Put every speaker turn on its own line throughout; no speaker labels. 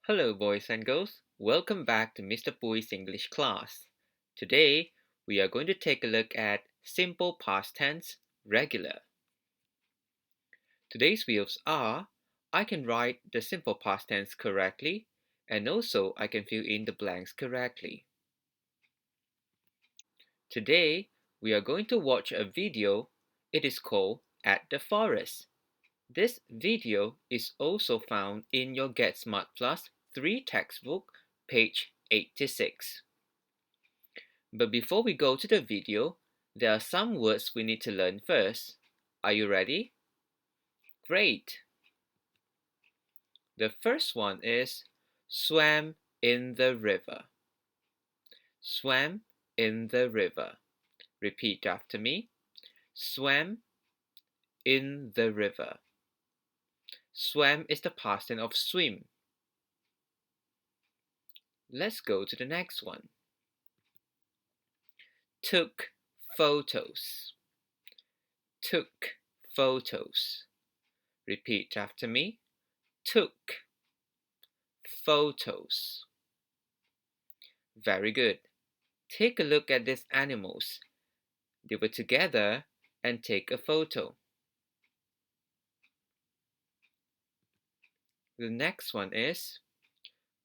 Hello, boys and girls. Welcome back to Mr. Pui's English class. Today, we are going to take a look at simple past tense, regular. Today's wheels are I can write the simple past tense correctly, and also I can fill in the blanks correctly. Today, we are going to watch a video. It is called At the Forest. This video is also found in your Get Smart Plus 3 textbook, page 86. But before we go to the video, there are some words we need to learn first. Are you ready? Great! The first one is swam in the river. Swam in the river. Repeat after me. Swam in the river. Swam is the past tense of swim. Let's go to the next one. Took photos. Took photos. Repeat after me. Took photos. Very good. Take a look at these animals. They were together and take a photo. The next one is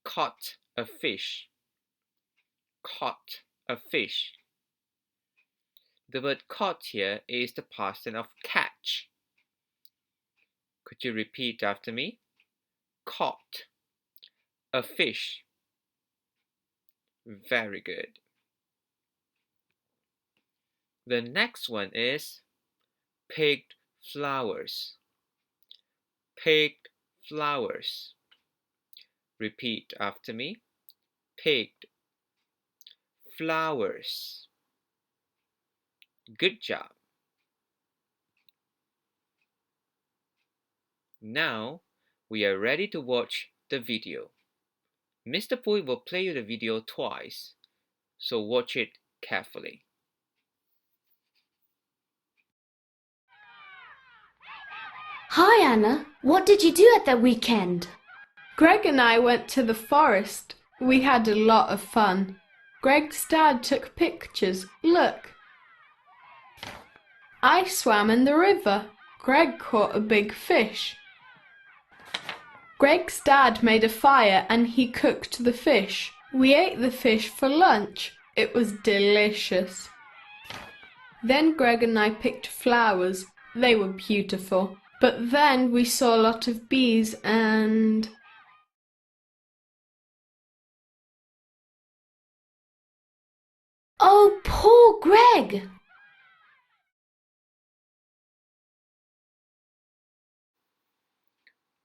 caught a fish. Caught a fish. The word caught here is the past tense of catch. Could you repeat after me? Caught a fish. Very good. The next one is picked flowers. Picked flowers. Repeat after me. Picked flowers. Good job. Now we are ready to watch the video. Mr. Pui will play you the video twice, so watch it carefully.
Hi Anna, what did you do at the weekend?
Greg and I went to the forest. We had a lot of fun. Greg's dad took pictures. Look. I swam in the river. Greg caught a big fish. Greg's dad made a fire and he cooked the fish. We ate the fish for lunch. It was delicious. Then Greg and I picked flowers. They were beautiful. But then we saw a lot of bees and...
Oh, poor Greg!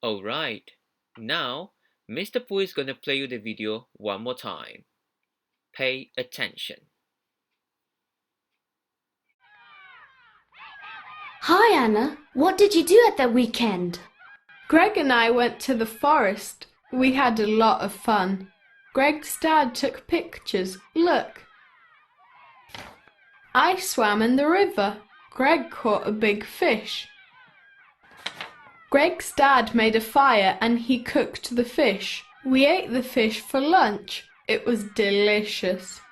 Alright, now Mr. Pui is going to play you the video one more time. Pay attention.
Hi Anna, what did you do at the weekend?
Greg and I went to the forest. We had a lot of fun. Greg's dad took pictures. Look. I swam in the river. Greg caught a big fish. Greg's dad made a fire and he cooked the fish. We ate the fish for lunch. It was delicious.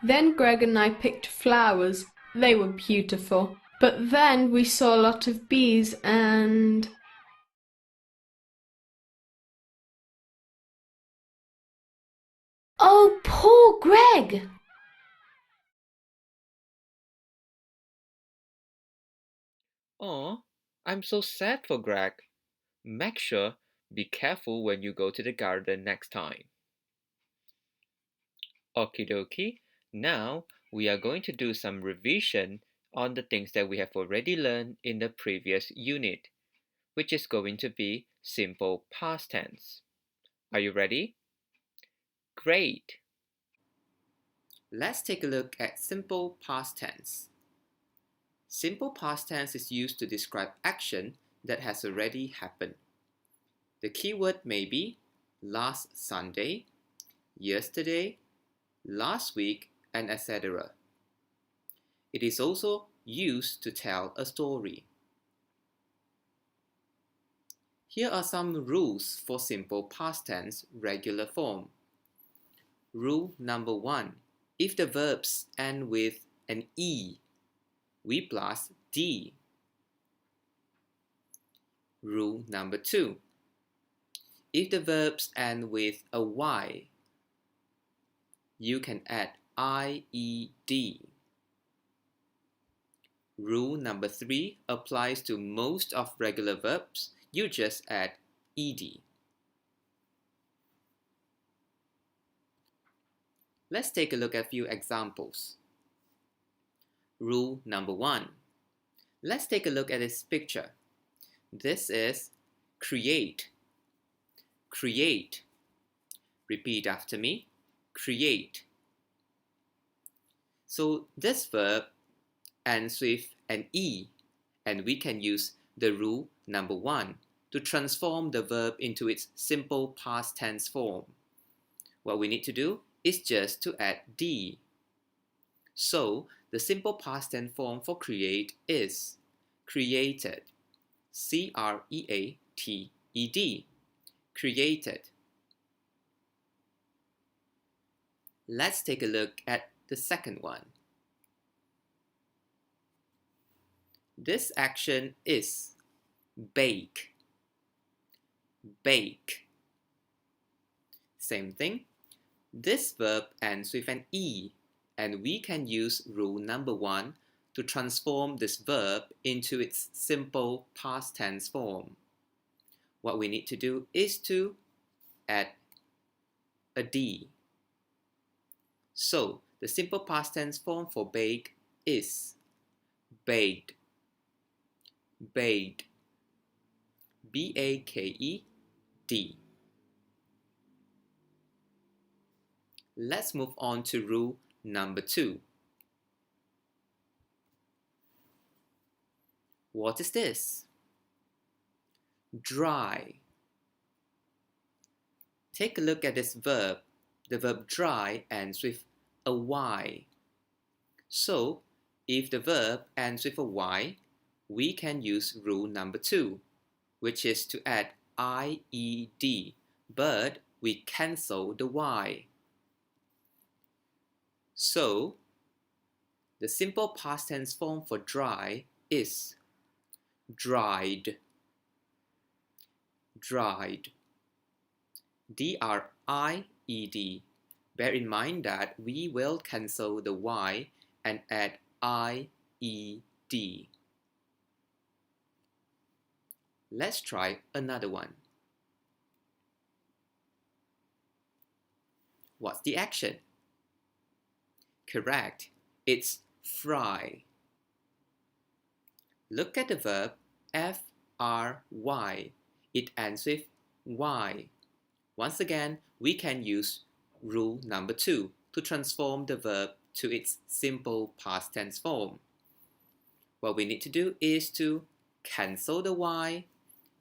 Then Greg and I picked flowers. They were beautiful. But then we saw a lot of bees and...
Oh, poor Greg!
Oh, I'm so sad for Greg. Make sure be careful when you go to the garden next time. Okie dokie, now we are going to do some revision on the things that we have already learned in the previous unit, which is going to be simple past tense. Are you ready? Great! Let's take a look at simple past tense. Simple past tense is used to describe action that has already happened. The keyword may be last Sunday, yesterday, last week, and etc. It is also used to tell a story. Here are some rules for simple past tense regular form. Rule number 1. If the verbs end with an E, we plus D. Rule number 2. If the verbs end with a Y, you can add IED. Rule number 3 applies to most of regular verbs. You just add ED. Let's take a look at a few examples. Rule number 1. Let's take a look at this picture. This is create. Create. Repeat after me. Create. So this verb ends with an E, and we can use the rule number 1 to transform the verb into its simple past tense form. What we need to do is just to add D. So the simple past tense form for create is created. C-R-E-A-T-E-D. Created. Let's take a look at the second one. This action is bake. Bake. Same thing. This verb ends with an E, and we can use rule number 1 to transform this verb into its simple past tense form. What we need to do is to add a D. So the simple past tense form for bake is baked. Baked. B-A-K-E-D. Let's move on to rule number 2. What is this? Dry. Take a look at this verb. The verb dry ends with a Y. So, if the verb ends with a Y, we can use rule number 2, which is to add IED, but we cancel the Y. So, the simple past tense form for dry is dried. Dried. D-R-I-E-D. Bear in mind that we will cancel the Y and add I-E-D. Let's try another one. What's the action? Correct. It's fry. Look at the verb F-R-Y. It ends with Y. Once again, we can use rule number 2 to transform the verb to its simple past tense form. What we need to do is to cancel the Y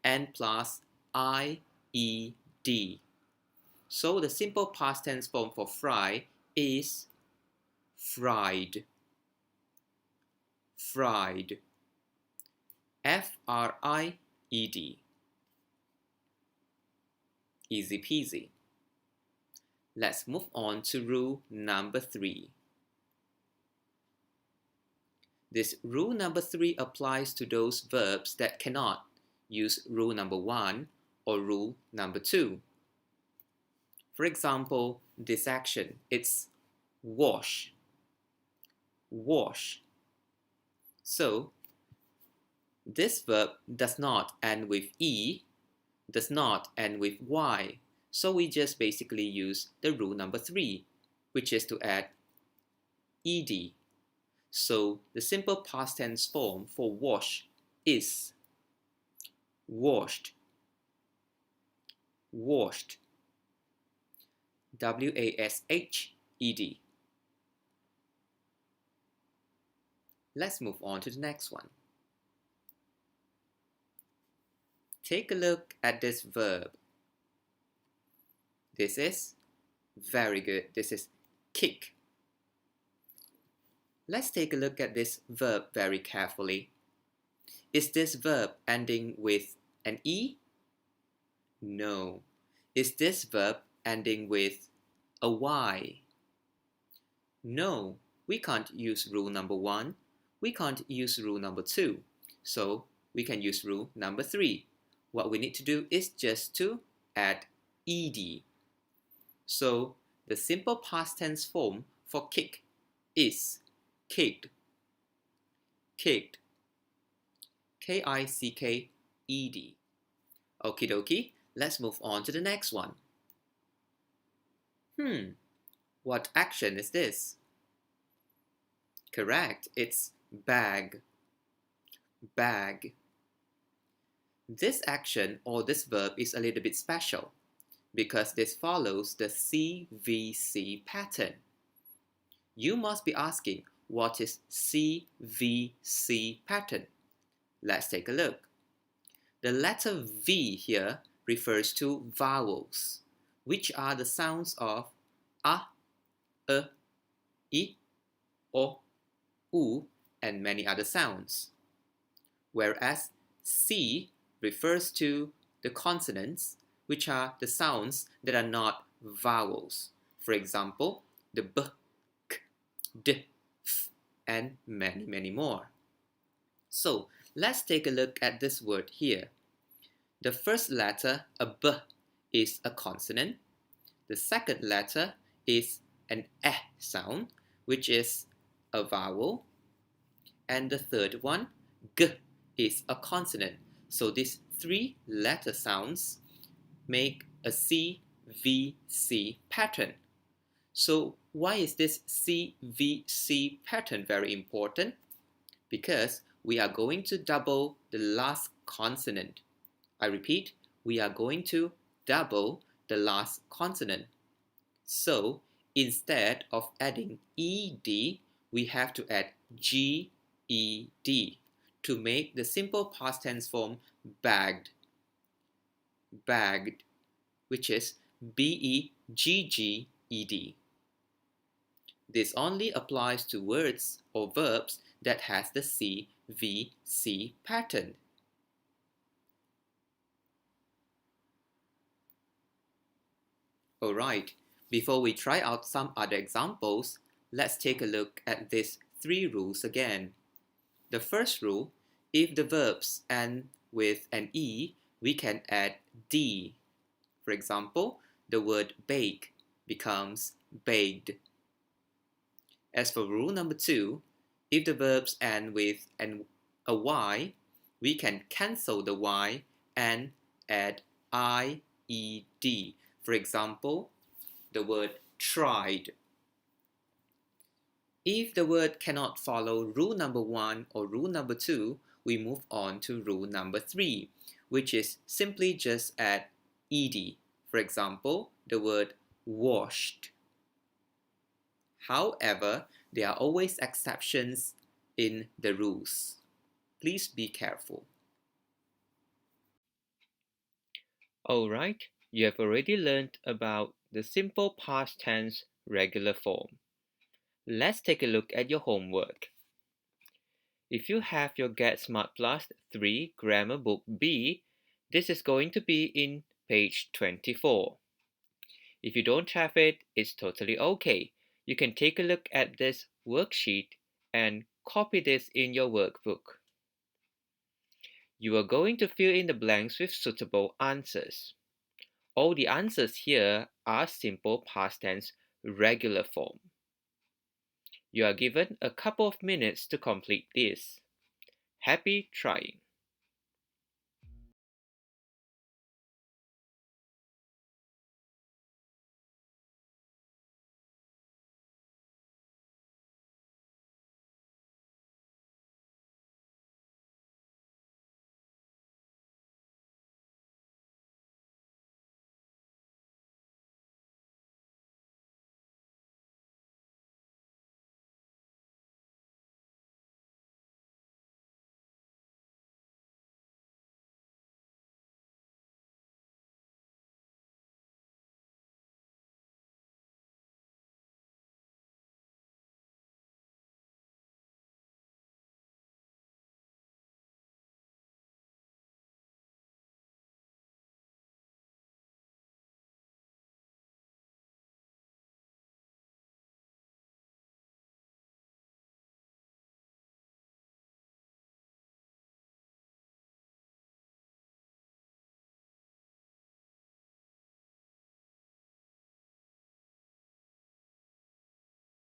and plus I-E-D. So the simple past tense form for fry is fried. Fried. F-R-I-E-D. Easy peasy. Let's move on to rule number 3. This rule number 3 applies to those verbs that cannot use rule number 1 or rule number 2. For example, this action, it's wash. Wash. So, this verb does not end with E, does not end with Y. So we just basically use the rule number 3, which is to add ED. So the simple past tense form for wash is washed. Washed. W-A-S-H-E-D. Let's move on to the next one. Take a look at this verb. This is very good. This is kick. Let's take a look at this verb very carefully. Is this verb ending with an E No. Is this verb ending with a Y? No, we can't use rule number 1. We can't use rule number 2. So we can use rule number 3. What we need to do is just to add ed. So the simple past tense form for kick is kicked. Kicked. K-I-C-K-E-D. Okie dokie, let's move on to the next one. What action is this? Correct, it's bag. Bag. This action or this verb is a little bit special because this follows the CVC pattern. You must be asking, what is CVC pattern? Let's take a look. The letter V here refers to vowels, which are the sounds of a, I, o, u, and many other sounds. Whereas C refers to the consonants, which are the sounds that are not vowels. For example, the b, k, d, f, and many more. So let's take a look at this word here. The first letter, a b, is a consonant. The second letter is an eh sound, which is a vowel. And the third one, g, is a consonant. So these three letter sounds make a CVC pattern. So why is this CVC pattern very important? Because we are going to double the last consonant. I repeat, we are going to double the last consonant. So instead of adding ed, we have to add GED to make the simple past tense form bagged. Bagged, which is BEGGED. This only applies to words or verbs that has the CVC pattern. Alright, before we try out some other examples, let's take a look at these three rules again. The first rule, if the verbs end with an E, we can add D. For example, the word bake becomes baked. As for rule number 2, if the verbs end with a Y, we can cancel the Y and add IED. For example, the word tried. If the word cannot follow rule number 1 or rule number 2, we move on to rule number 3, which is simply just add ed. For example, the word washed. However, there are always exceptions in the rules. Please be careful. Alright, you have already learned about the simple past tense regular form. Let's take a look at your homework. If you have your Get Smart Plus 3 Grammar Book B, this is going to be in page 24. If you don't have it, it's totally okay. You can take a look at this worksheet and copy this in your workbook. You are going to fill in the blanks with suitable answers. All the answers here are simple past tense regular form. You are given a couple of minutes to complete this. Happy trying!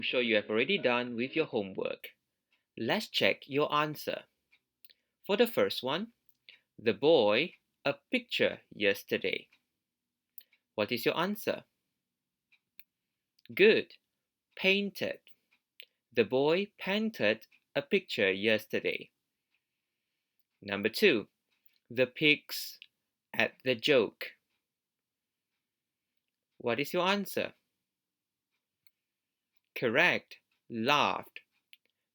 I'm sure you have already done with your homework. Let's check your answer. For the first one, the boy a picture yesterday. What is your answer? Good. Painted. The boy painted a picture yesterday. Number 2, the pigs at the joke. What is your answer? Correct. Laughed.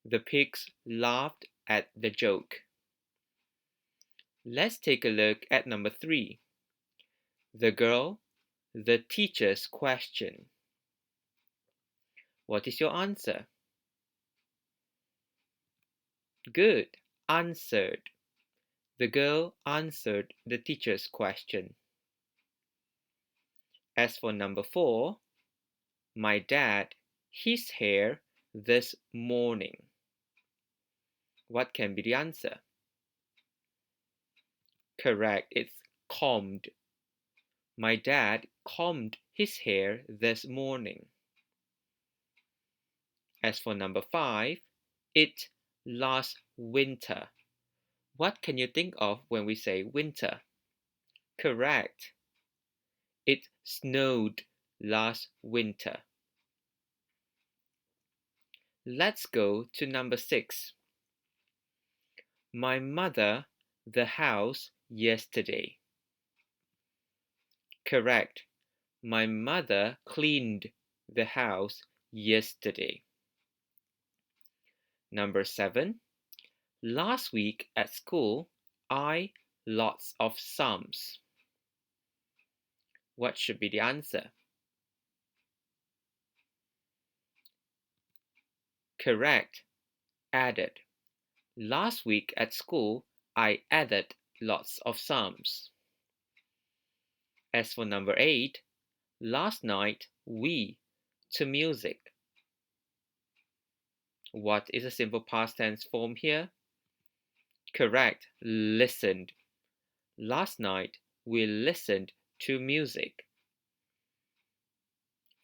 The pigs laughed at the joke. Let's take a look at number 3. The girl, the teacher's question. What is your answer? Good. Answered. The girl answered the teacher's question. As for number 4, my dad, his hair this morning. What can be the answer? Correct, it's combed. My dad combed his hair this morning. As for number 5, it last winter. What can you think of when we say winter? Correct. It snowed last winter. Let's go to number 6. My mother the house yesterday. Correct. My mother cleaned the house yesterday. Number 7. Last week at school, I lots of sums. What should be the answer? Correct. Added. Last week at school, I added lots of sums. As for number 8, last night we to music. What is a simple past tense form here? Correct. Listened. Last night we listened to music.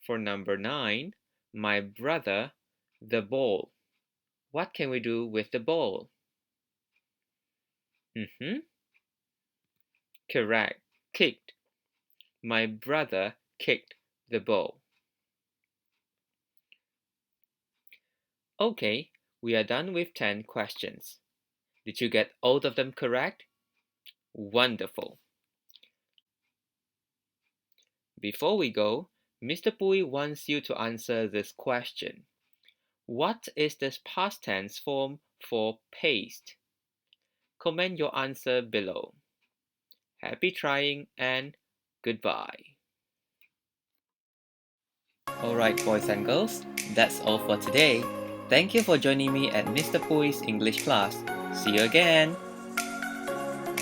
For number 9, my brother the ball. What can we do with the ball? Correct. Kicked. My brother kicked the ball. Okay, we are done with 10 questions. Did you get all of them correct? Wonderful. Before we go, Mr. Pui wants you to answer this question. What is this past tense form for paste? Comment your answer below. Happy trying and goodbye. Alright boys and girls, that's all for today. Thank you for joining me at Mr. Pui's English class. See you again!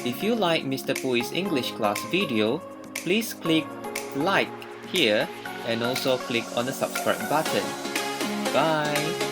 If you like Mr. Pui's English class video, please click like here and also click on the subscribe button. Bye!